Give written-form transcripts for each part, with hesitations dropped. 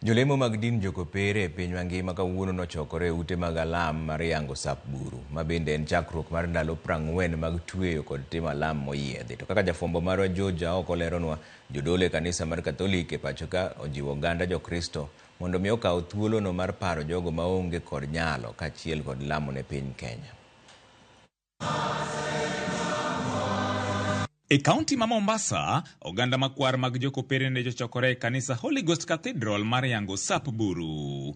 Jolemo mag din Jokopere e piny mangima kawuono nochokore ute mag alam mar yango Sap Buru, ma bende en chakruok mar ndalo 40 mag tweyo kod timo alam moyiedhi. To kaka jafwambo marwa Joja oko leronwa, jodolo e kanisa mar Katholik e pacho ka ojiwo oganda Jokristo mondo mi okaw thuolono mar paro jogo maonge kod nyalo kaachiel kod lamo ne piny Kenya. E kaunti ma Mombasa, oganda makwar mag Jokopere ne jochokore e kanisa Holy Ghost Cathedral mar yango Sap Buru.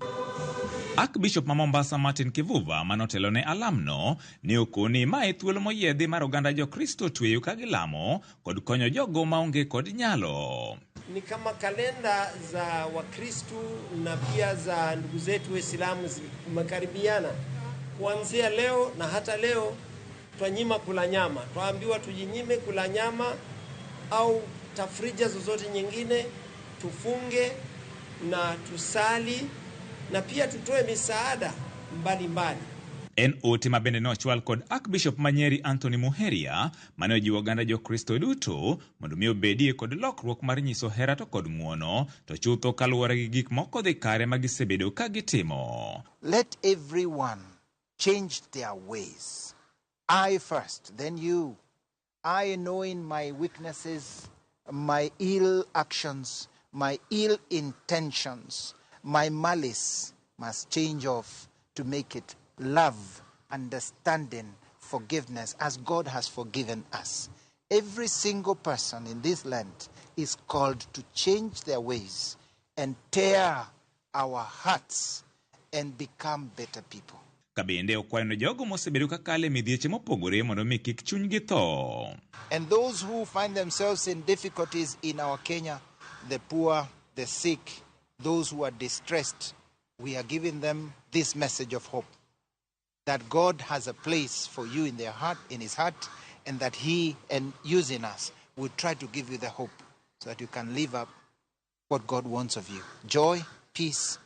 Archbishop ma Mombasa Martin Kivuva manotelo ne alamno ne okoni mae thuolo moyiedhi mar oganda Jokristo tweyo ka gilamo kod konyo jogo maonge kod nyalo. Ni kama kalenda za Wakristo na pia za ndugu zetu Waislamu zimekaribiana. Kuanzia leo na hata leo twanyima kula nyama. Twaambiwa tujinyime kula nyama au tafrija zozote nyingine, tufunge na tusali na pia tutoe misaada mbalimbali. En ote mabende nochwal kod Archbishop Manyeri Anthony Muheria mane ojiwo oganda Jokristo duto mondo mi obedie kod lokruok mar nyiso hera to kod ng'uono to chutho kaluwore gi gik moko dhi kare ma gisebedo ka gitimo. Let everyone change their ways. I first, then you. I, knowing my weaknesses, my ill actions, my ill intentions, my malice must change off to make it love, understanding, forgiveness as God has forgiven us. Every single person in this land is called to change their ways and tear our hearts and become better people. Kabende okwayo jogo mosebedo kakale midhieche mopogore mondo mi kik chunygi tho. And those who find themselves in difficulties in our Kenya, the poor, the sick, those who are distressed, we are giving them this message of hope. That God has a place for you in their heart, in his heart, and that he, and using us, will try to give you the hope so that you can live up what God wants of you. Joy, peace,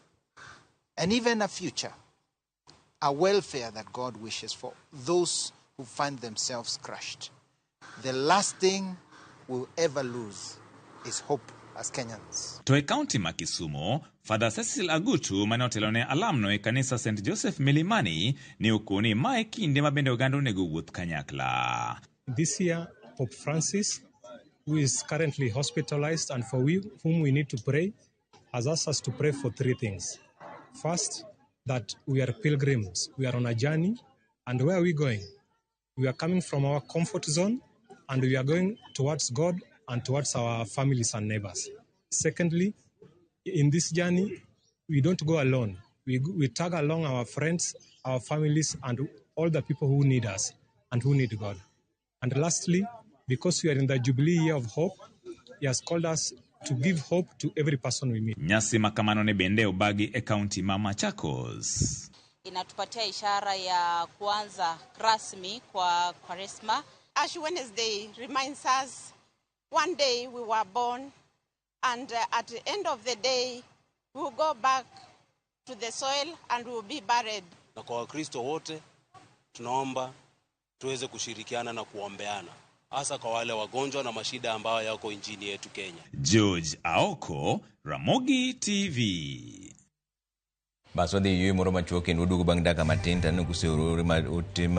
and even a future. A welfare that God wishes for those who find themselves crushed. The last thing we'll ever lose is hope as Kenyans. To e kaunti ma Kisumu, Father Cecil Agutu manotelo ne alamno e kanisa St. Joseph Milimani ne okoni mae kinde mabende oganda onego wuoth kanyakla. This year, Pope Francis, who is currently hospitalized and for whom we need to pray, has asked us to pray for 3 things. First, that we are pilgrims. We are on a journey. And where are we going? We are coming from our comfort zone and we are going towards God and towards our families and neighbors. Secondly, in this journey, we don't go alone. We tag along our friends, our families, and all the people who need us and who need God. And lastly, because we are in the Jubilee year of hope, he has called us to give hope to every person we meet. Nyasi makamano ne bende obagi e kaunti ma Machakos. Inatupatia ishara ya kuanza rasmi kwa Kwaresma. Ash Wednesday reminds us one day we were born, and at the end of the day we will go back to the soil and we will be buried. Na kwa Wakristo wote tunaomba tuweze kushirikiana na kuombeana, hasa kwa wale wagonjwa na mashida ambayo yako nchini yetu Kenya. George Aoko, Ramogi TV. Baswadi yu moro machuoke nudugu bang daka matinta nukuseururi ma utima